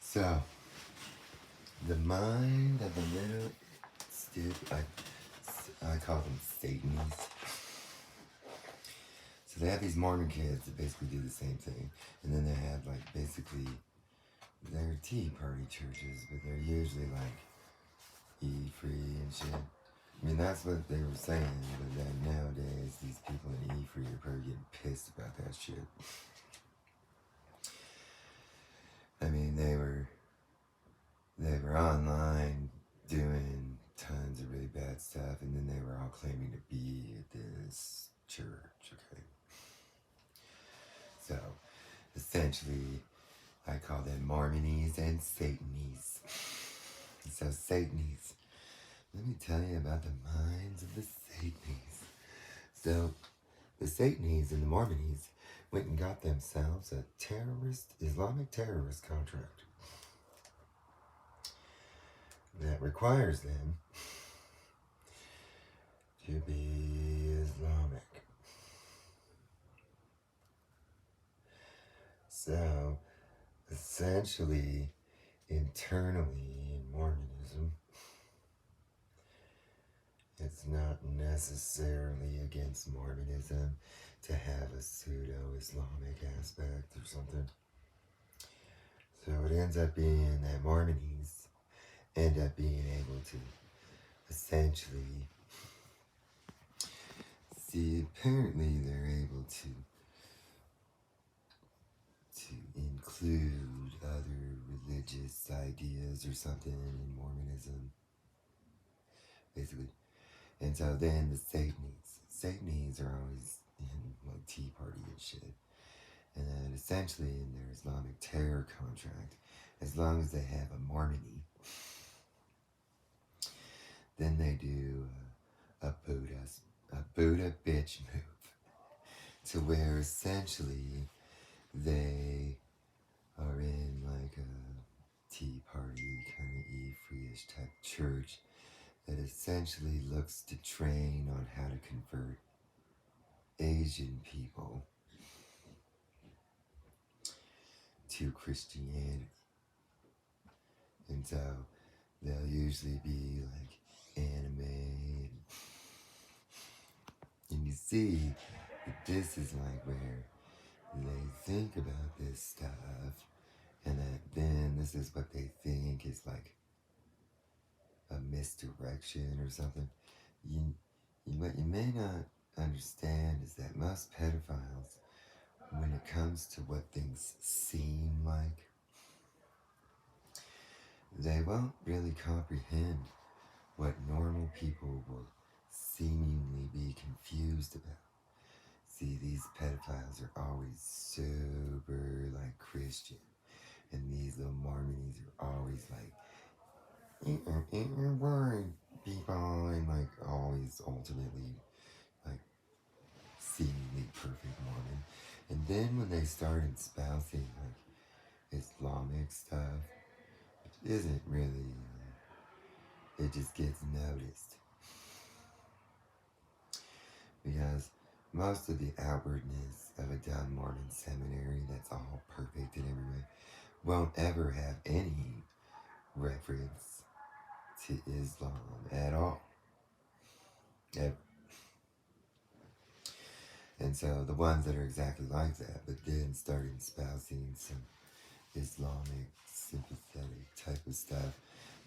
So, the mind of the little I call them Satanies. So they have these Mormon kids that basically do the same thing. And then they have like basically their Tea Party churches, but they're usually like E-free and shit. I mean, that's what they were saying, but then nowadays these people in E-free are probably getting pissed about that shit. I mean, they were online doing tons of really bad stuff, and then they were all claiming to be at this church, okay? So, essentially, I call them Mormonies and Satanies. So, Satanies, let me tell you about the minds of the Satanies. So, the Satanies and the Mormonies went and got themselves a Islamic terrorist contract that requires them to be Islamic. So, essentially, internally in Mormonism, it's not necessarily against Mormonism to have a pseudo-Islamic aspect or something. So it ends up being that Mormonies end up being able to essentially apparently they're able to include other religious ideas or something in Mormonism, basically. And so then the Satanies are always in like Tea Party and shit. And then essentially in their Islamic terror contract, as long as they have a Mormony, then they do a Buddha bitch move, to where essentially they are in like a Tea Party kind of E-free-ish type church that essentially looks to train on how to convert Asian people to Christianity. And so they'll usually be like anime, and you see that this is like where they think about this stuff, and that then this is what they think is like a misdirection or something. What you may not understand is that most pedophiles, when it comes to what things seem like, they won't really comprehend what normal people will seemingly be confused about. See, these pedophiles are always super like Christian, and these little Mormonies are always like, word people, and like always ultimately like seemingly perfect Mormon. And then when they start espousing like Islamic stuff, which isn't really, it just gets noticed. Because most of the outwardness of a dumb Mormon seminary that's all perfect in every way won't ever have any reference to Islam at all. Ever. And so the ones that are exactly like that, but then start espousing some Islamic sympathetic type of stuff,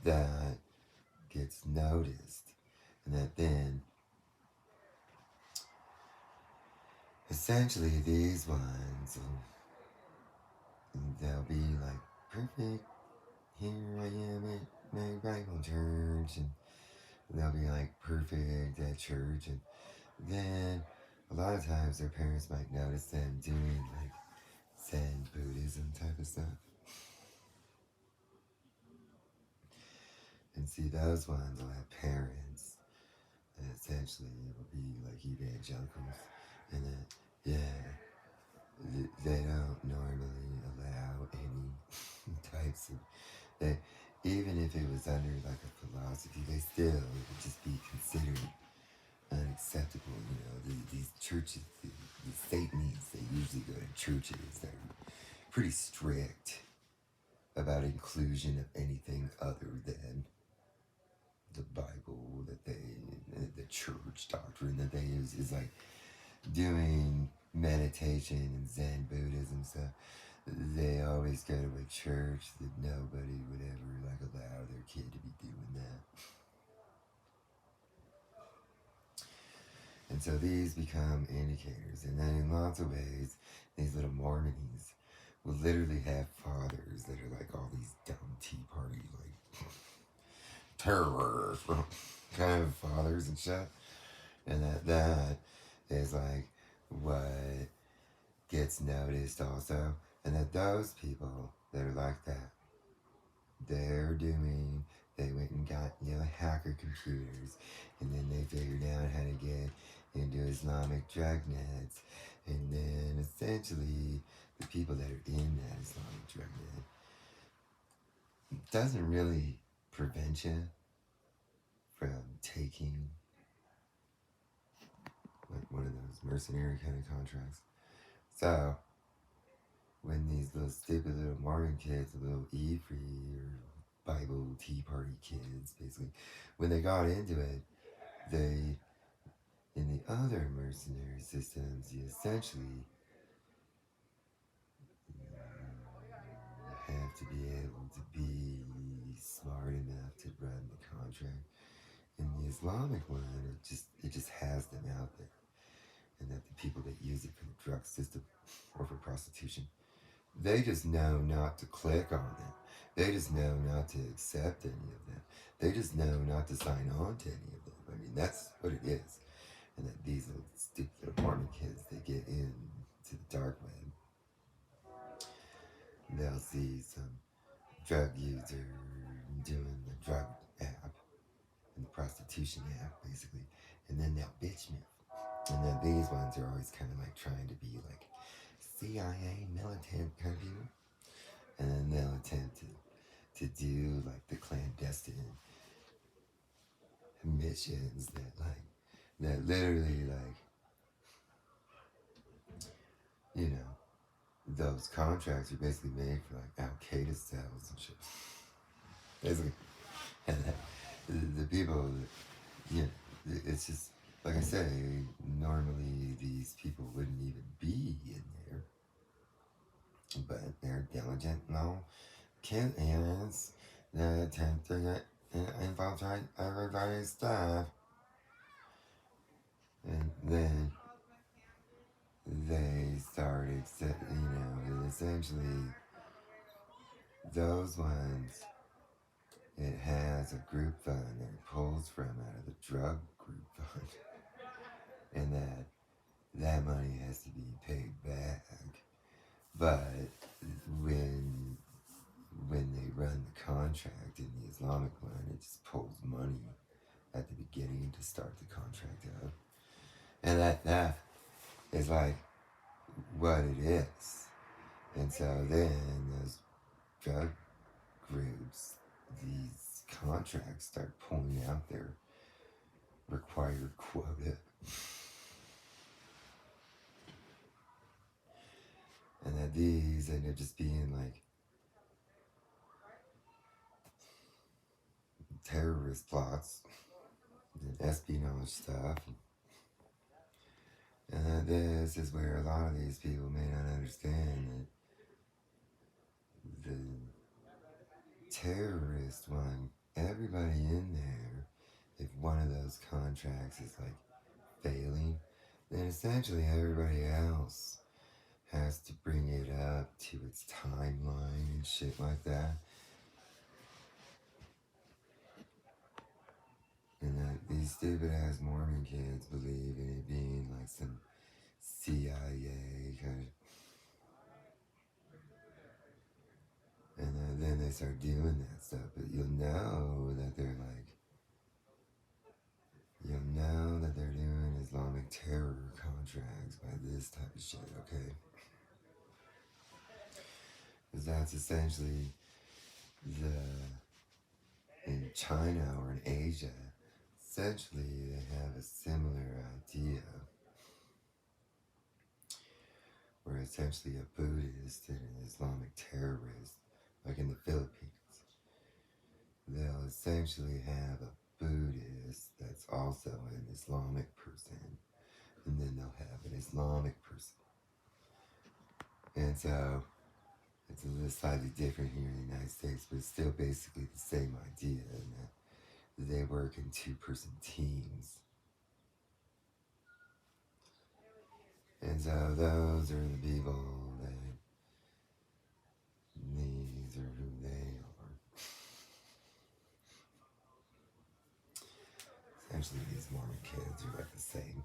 that gets noticed. And that then essentially these ones, they'll be like, perfect, here I am at my Bible church, and they'll be like perfect at church, and then a lot of times their parents might notice them doing like Zen Buddhism type of stuff. And see, those ones will have parents that essentially will be like evangelicals, and that, yeah, they don't normally allow any types of, that even if it was under like a philosophy, they still would just be considered unacceptable. You know, these churches, the Satanists, they usually go to churches that are pretty strict about inclusion of anything other than the Bible that the church doctrine that they use is like doing meditation and Zen Buddhism stuff. They always go to a church that nobody would ever like allow their kid to be doing that. And so these become indicators. And then in lots of ways, these little Mormonies will literally have fathers that are like all these dumb Tea Party, like, terror kind of fathers and shit. And that is like what gets noticed also. And that those people that are like that, they went and got, hacker computers, and then they figured out how to get into Islamic drug nets, and then essentially the people that are in that Islamic drug net doesn't really prevent you from taking like one of those mercenary kind of contracts. So when these little stupid little Mormon kids, little E-Free or Bible Tea Party kids, basically, when they got into it, they, in the other mercenary systems, you essentially have to be able to be smart enough to run the contract. In the Islamic one, it just has them out there, and that the people that use it for the drug system or for prostitution, they just know not to click on them. They just know not to accept any of them. They just know not to sign on to any of them. I mean, that's what it is. And that these little stupid little Mormon kids, they get into the dark web. They'll see some drug user doing the drug app and the prostitution app, basically. And then they'll bitch me. And then these ones are always kind of like trying to be like CIA militant kind of people. And then they'll attempt to do like the clandestine missions that literally like, those contracts are basically made for like Al-Qaeda cells and shit. Basically. And the people, it's just, like I say, normally these people wouldn't even be in there. But they're diligent, aliens that attempt to infiltrate everybody's stuff. And then they started, essentially those ones, it has a group fund that it pulls from out of the drug group fund. And that money has to be paid back. But when they run the contract in the Islamic one, it just pulls money at the beginning to start the contract out. And that is like what it is. And so then those drug groups, these contracts start pulling out their required quota. And that these end up just being like terrorist plots and espionage stuff. And that this is where a lot of these people may not understand that the terrorist one, everybody in there, if one of those contracts is like failing, then essentially everybody else has to bring it up to its timeline and shit like that. And that these stupid ass Mormon kids believe in it being like some CIA kind of. And then they start doing that stuff, but you'll know that they're doing Islamic terror contracts by this type of shit, okay? Because that's essentially in China or in Asia, essentially they have a similar idea where essentially a Buddhist and an Islamic terrorist, like in the essentially have a Buddhist that's also an Islamic person, and then they'll have an Islamic person. And so it's a little slightly different here in the United States, but it's still basically the same idea in that they work in two-person teams. And so those are the people that these are who they are. Essentially, these Mormon kids are like the same.